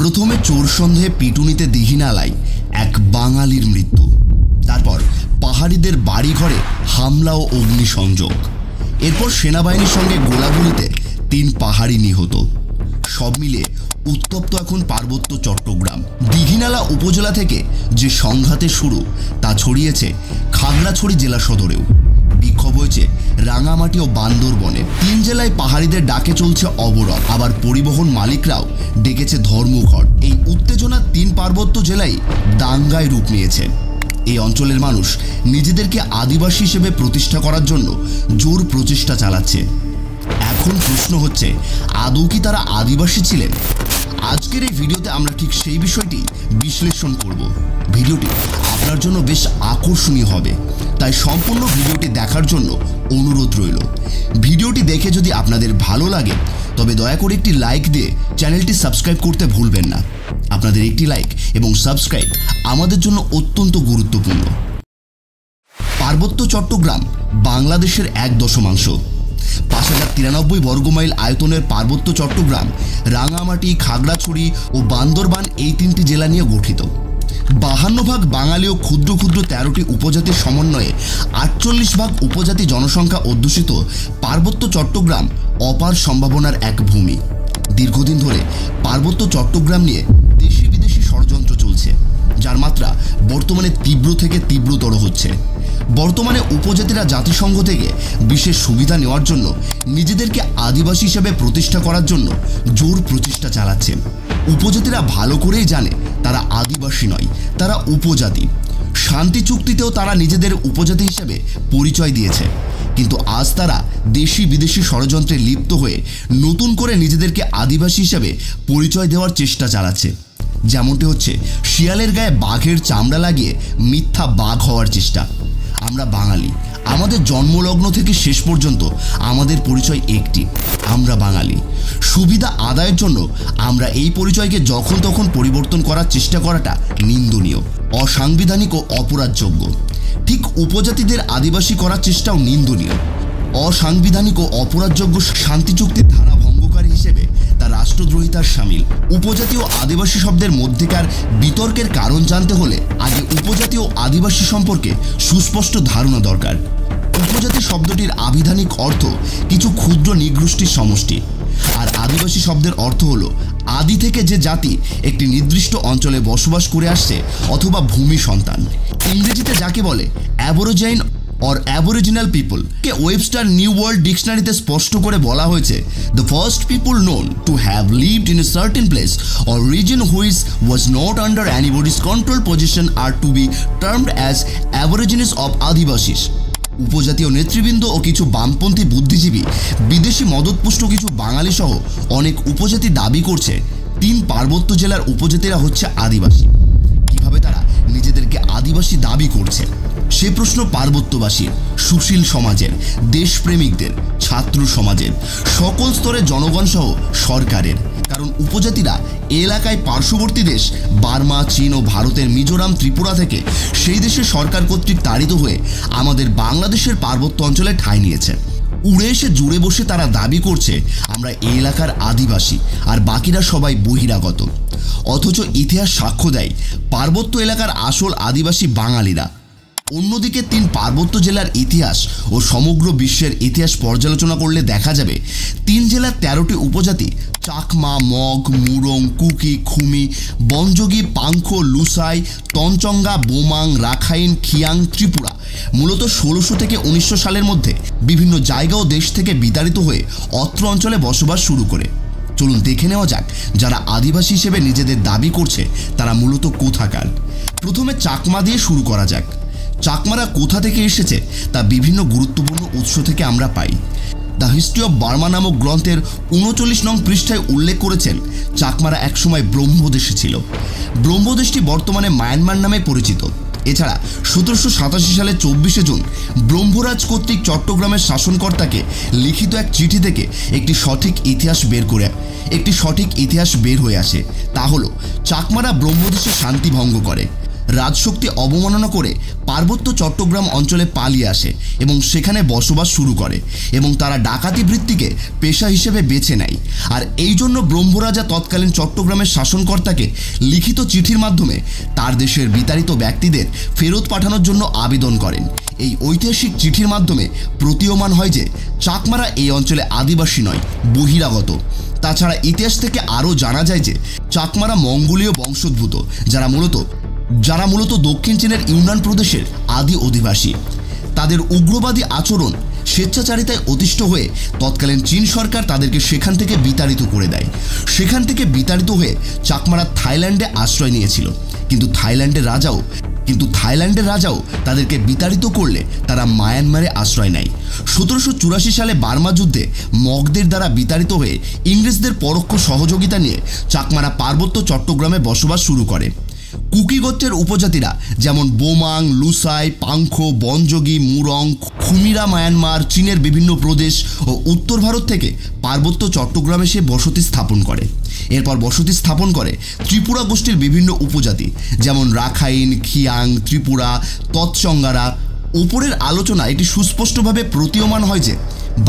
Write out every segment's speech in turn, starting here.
প্রথমে চোর সন্দেহে পিটুনিতে দিঘিনালায় এক বাঙালির মৃত্যু, তারপর পাহাড়িদের বাড়িঘরে হামলা ও অগ্নিসংযোগ, এরপর সেনাবাহিনীর সঙ্গে গোলাগুলিতে 3 পাহাড়ি নিহত। সব মিলিয়ে উত্তপ্ত এখন পার্বত্য চট্টগ্রাম। দিঘিনালা উপজেলা থেকে যে সংঘাতের শুরু তা ছড়িয়েছে খাগড়াছড়ি জেলা সদরেও। বিক্ষোভ হয়েছে রাঙামাটি ও বান্দরবনে। 3 জেলায় পাহাড়িদের ডাকে চলছে অবরোধ, আবার পরিবহন মালিকরাও ডেকেছে ধর্মঘট। এই উত্তেজনা 3 পার্বত্য জেলায় দাঙ্গায় রূপ নিয়েছে। এই অঞ্চলের মানুষ নিজেদেরকে আদিবাসী হিসেবে প্রতিষ্ঠা করার জন্য জোর প্রচেষ্টা চালাচ্ছে। এখন প্রশ্ন হচ্ছে, আদৌ কি তারা আদিবাসী ছিলেন? আজকের এই ভিডিওতে আমরা ঠিক সেই বিষয়টি বিশ্লেষণ করব। ভিডিওটি আপনার জন্য বেশ আকর্ষণীয় হবে, তাই সম্পূর্ণ ভিডিওটি দেখার জন্য অনুরোধ রইল। ভিডিওটি দেখে যদি আপনাদের ভালো লাগে তবে দয়া করে একটি লাইক দিয়ে চ্যানেলটি সাবস্ক্রাইব করতে ভুলবেন না। আপনাদের একটি লাইক এবং সাবস্ক্রাইব আমাদের জন্য অত্যন্ত গুরুত্বপূর্ণ। পার্বত্য চট্টগ্রাম বাংলাদেশের 1/10 5093 বর্গমাইল আয়তনের পার্বত্য চট্টগ্রাম রাঙামাটি, খাগড়াছড়ি ও বান্দরবান এই 3টি জেলা নিয়ে গঠিত। 52 ভাগ বাঙালি ও ক্ষুদ্র ক্ষুদ্র 13টি উপজাতির সমন্বয়ে 48 ভাগ উপজাতি জনসংখ্যা অধ্যুষিত পার্বত্য চট্টগ্রাম অপার সম্ভাবনার এক ভূমি। দীর্ঘদিন ধরে পার্বত্য চট্টগ্রাম নিয়ে দেশি বিদেশি ষড়যন্ত্র চলছে, যার মাত্রা বর্তমানে তীব্র থেকে তীব্রতর হচ্ছে। বর্তমানে উপজাতিরা জাতিসংঘ থেকে বিশেষ সুবিধা নেওয়ার জন্য নিজেদেরকে আদিবাসী হিসেবে প্রতিষ্ঠা করার জন্য জোর প্রচেষ্টা চালাচ্ছে। উপজাতিরা ভালো করেই জানে তারা আদিবাসী নয়, তারা উপজাতি। শান্তি চুক্তিতেও তারা নিজেদের উপজাতি হিসেবে পরিচয় দিয়েছে, কিন্তু আজ তারা দেশি বিদেশি ষড়যন্ত্রে লিপ্ত হয়ে নতুন করে নিজেদেরকে আদিবাসী হিসেবে পরিচয় দেওয়ার চেষ্টা চালাচ্ছে। যেমনটি হচ্ছে শিয়ালের গায়ে বাঘের চামড়া লাগিয়ে মিথ্যা বাঘ হওয়ার চেষ্টা। আমরা বাঙালি, আমাদের জন্মলগ্ন থেকে শেষ পর্যন্ত আমাদের পরিচয় একটি, আমরা বাঙালি। সুবিধা আদায়ের জন্য আমরা এই পরিচয়কে যখন তখন পরিবর্তন করার চেষ্টা করাটা নিন্দনীয়, অসাংবিধানিক ও অপরাধযোগ্য। ঠিক উপজাতিদের আদিবাসী করার চেষ্টাও নিন্দনীয়, অসাংবিধানিক ও অপরাধযোগ্য। শান্তি চুক্তির ধারা ভঙ্গকারী হিসেবে তা রাষ্ট্রদ্রোহিতার শামিল। উপজাতি ও আদিবাসী শব্দের মধ্যেকার বিতর্কের কারণ জানতে হলে আগে উপজাতি ও আদিবাসী সম্পর্কে সুস্পষ্ট ধারণা দরকার। উপজাতি শব্দটির আবিধানিক অর্থ কিছু ক্ষুদ্র নৃগোষ্ঠীর সমষ্টি, আর আদিবাসী শব্দের অর্থ হলো আদি থেকে যে জাতি একটি নির্দিষ্ট অঞ্চলে বসবাস করে আসছে অথবা ভূমি সন্তান। ইংরেজিতে যাকে বলে অ্যাবরিজিন or Aboriginal people কে ওয়েবস্টার নিউ ওয়ার্ল্ড ডিকশনারিতে স্পষ্ট করে বলা হয়েছে, the first people known to have lived in a certain place or region which was not under anybody's control position are to be termed as Aborigines of Adivasis. উপজাতীয় নেতৃবৃন্দ ও কিছু বামপন্থী বুদ্ধিজীবী, বিদেশি মদতপুষ্ট কিছু বাঙালি সহ অনেক উপজাতি দাবি করছে 3 পার্বত্য জেলার উপজাতিরা হচ্ছে আদিবাসী। কিভাবে তারা নিজেদেরকে আদিবাসী দাবি করছে সে প্রশ্ন পার্বত্যবাসীর, সুশীল সমাজের, দেশপ্রেমিকদের, ছাত্র সমাজের, সকল স্তরের জনগণ সহ সরকারের। কারণ উপজাতিরা এলাকায় পার্শ্ববর্তী দেশ বার্মা, চীন ও ভারতের মিজোরাম, ত্রিপুরা থেকে সেই দেশের সরকার কর্তৃক তাড়িত হয়ে আমাদের বাংলাদেশের পার্বত্য অঞ্চলে ঠাঁই নিয়েছে। উড়ে এসে জুড়ে বসে তারা দাবি করছে আমরা এই এলাকার আদিবাসী আর বাকিরা সবাই বহিরাগত। অথচ ইতিহাস সাক্ষ্য দেয় পার্বত্য এলাকার আসল আদিবাসী বাঙালিরা। অন্যদিকে 3 পার্বত্য জেলার ইতিহাস ও সমগ্র বিশ্বের ইতিহাস পর্যালোচনা করলে দেখা যাবে 3 জেলার 13টি উপজাতি চাকমা, মগ, মুরং, কুকি, খুমি, বনযোগী, পাংখো, লুসাই, তঞ্চঙ্গা, বোমাং, রাখাইন, খিয়াং, ত্রিপুরা মূলত 1600 থেকে 1900 সালের মধ্যে বিভিন্ন জায়গা ও দেশ থেকে বিতাড়িত হয়ে অত্র অঞ্চলে বসবাস শুরু করে। চলুন দেখে নেওয়া যাক যারা আদিবাসী হিসেবে নিজেদের দাবি করছে তারা মূলত কোথাকার। প্রথমে চাকমা দিয়ে শুরু করা যাক। চাকমারা কোথা থেকে এসেছে তা বিভিন্ন গুরুত্বপূর্ণ উৎস থেকে আমরা পাই। দ্য হিস্ট্রি অফ বার্মা নামক গ্রন্থের 39 নং পৃষ্ঠায় উল্লেখ করেছেন চাকমারা একসময় ব্রহ্মদেশে ছিল। ব্রহ্মদেশটি বর্তমানে মায়ানমার নামে পরিচিত। এছাড়া 1787 সালে 24শে জুন ব্রহ্মরাজ কর্তৃক চট্টগ্রামের শাসনকর্তাকে লিখিত এক চিঠি থেকে একটি সঠিক ইতিহাস বের হয়ে আসে। তা হলো চাকমারা ব্রহ্মদেশে শান্তি ভঙ্গ করে, রাজশক্তি অবমাননা করে পার্বত্য চট্টগ্রাম অঞ্চলে পালিয়ে আসে এবং সেখানে বসবাস শুরু করে এবং তারা ডাকাতি বৃত্তিকে পেশা হিসেবে বেছে নেয়। আর এই জন্য ব্রহ্মরাজা তৎকালীন চট্টগ্রামের শাসনকর্তাকে লিখিত চিঠির মাধ্যমে তার দেশের বিতাড়িত ব্যক্তিদের ফেরত পাঠানোর জন্য আবেদন করেন। এই ঐতিহাসিক চিঠির মাধ্যমে প্রতীয়মান হয় যে চাকমারা এই অঞ্চলে আদিবাসী নয়, বহিরাগত। তাছাড়া ইতিহাস থেকে আরও জানা যায় যে চাকমারা মঙ্গোলীয় বংশোদ্ভূত, যারা মূলত দক্ষিণ চীনের ইউনান প্রদেশের আদি অধিবাসী। তাদের উগ্রবাদী আচরণ, স্বেচ্ছাচারিতায় অতিষ্ঠ হয়ে তৎকালীন চীন সরকার তাদেরকে সেখান থেকে বিতাড়িত করে দেয়। সেখান থেকে বিতাড়িত হয়ে চাকমারা থাইল্যান্ডে আশ্রয় নিয়েছিল, কিন্তু থাইল্যান্ডের রাজাও তাদেরকে বিতাড়িত করলে তারা মায়ানমারে আশ্রয় নেয়। 1784 সালে বার্মা যুদ্ধে মগদের দ্বারা বিতাড়িত হয়ে ইংরেজদের পরোক্ষ সহযোগিতা নিয়ে চাকমারা পার্বত্য চট্টগ্রামে বসবাস শুরু করে। কুকি গোত্রের উপজাতিরা যেমন বোমাং, লুসাই, পাংখো, বনযোগী, মুরং, খুমিরা মায়ানমার, চীনের বিভিন্ন প্রদেশ ও উত্তর ভারত থেকে পার্বত্য চট্টগ্রামে সে বসতি স্থাপন করে। এরপর বসতি স্থাপন করে ত্রিপুরা গোষ্ঠীর বিভিন্ন উপজাতি যেমন রাখাইন, খিয়াং, ত্রিপুরা, তৎসঙ্গারা। উপরের আলোচনা এটি সুস্পষ্টভাবে প্রতীয়মান হয় যে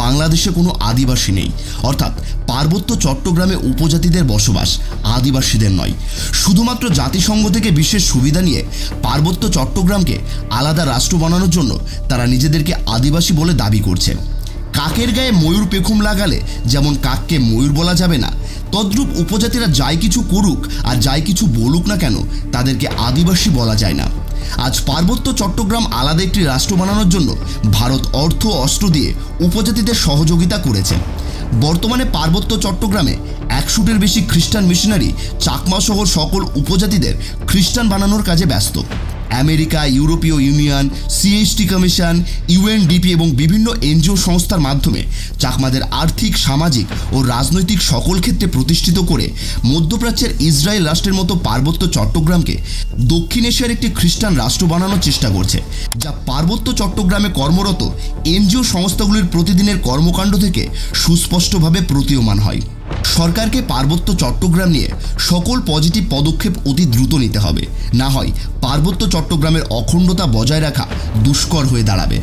বাংলাদেশে কোনো আদিবাসী নেই, অর্থাৎ পার্বত্য চট্টগ্রামে উপজাতিদের বসবাস, আদিবাসীদের নয়। শুধুমাত্র জাতিসংঘ থেকে বিশেষ সুবিধা নিয়ে পার্বত্য চট্টগ্রামকে আলাদা রাষ্ট্র বানানোর জন্য তারা নিজেদেরকে আদিবাসী বলে দাবি করছে। কাকের গায়ে ময়ূর পেখম লাগালে যেমন কাককে ময়ূর বলা যাবে না, তদ্রূপ উপজাতিরা যাই কিছু করুক আর যাই কিছু বলুক না কেন তাদেরকে আদিবাসী বলা যায় না। আজ পার্বত্য চট্টগ্রাম আলাদা একটি রাষ্ট্র বানানোর জন্য ভারত অর্থ অস্ত্র দিয়ে উপজাতিদের সহযোগিতা করেছে। বর্তমানে পার্বত্য চট্টগ্রামে 100-টির বেশি খ্রিস্টান মিশনারি চাকমা সহ সকল উপজাতিদের খ্রিস্টান বানানোর কাজে ব্যস্ত। আমেরিকা, ইউরোপীয় ইউনিয়ন, সিএইচটি কমিশন, ইউএনডিপি এবং বিভিন্ন এনজিও সংস্থার মাধ্যমে চাকমাদের আর্থিক, সামাজিক ও রাজনৈতিক সকল ক্ষেত্রে প্রতিষ্ঠিত করে মধ্যপ্রাচ্যের ইসরায়েল রাষ্ট্রের মতো পার্বত্য চট্টগ্রামকে দক্ষিণ এশিয়ার একটি খ্রিস্টান রাষ্ট্র বানানোর চেষ্টা করছে, যা পার্বত্য চট্টগ্রামে কর্মরত এনজিও সংস্থাগুলির প্রতিদিনের কর্মকাণ্ড থেকে সুস্পষ্টভাবে প্রতীয়মান হয়। সরকারকে পার্বত্য চট্টগ্রাম নিয়ে সকল পজিটিভ পদক্ষেপ অতি দ্রুত নিতে হবে, না হয় পার্বত্য চট্টগ্রামের অখণ্ডতা বজায় রাখা দুষ্কর হয়ে দাঁড়াবে।